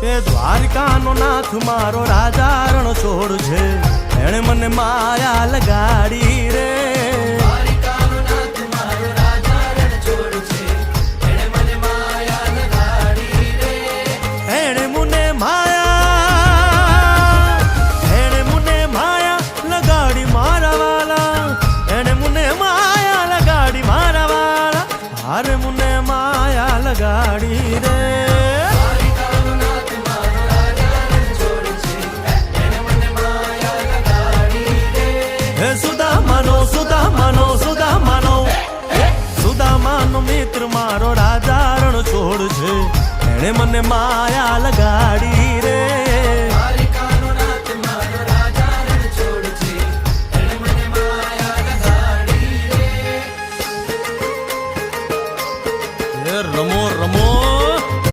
એ દ્વારકાનો નાથ મારો રાજા રણ છોડ છે, એણે મને માયા લગાડી રે. દ્વારકાનો નાથ મારો રાજા રણ છોડ છે, એણે મને માયા લગાડી રે. એણે મને માયા લગાડી મારા વાલા, એણે મને માયા લગાડી મારા વાલા, હારે મને માયા લગાડી રે. સુદામાનો મિત્ર મારો રાજા રણ છોડ છે, એણે મને માયા લગાડી રે.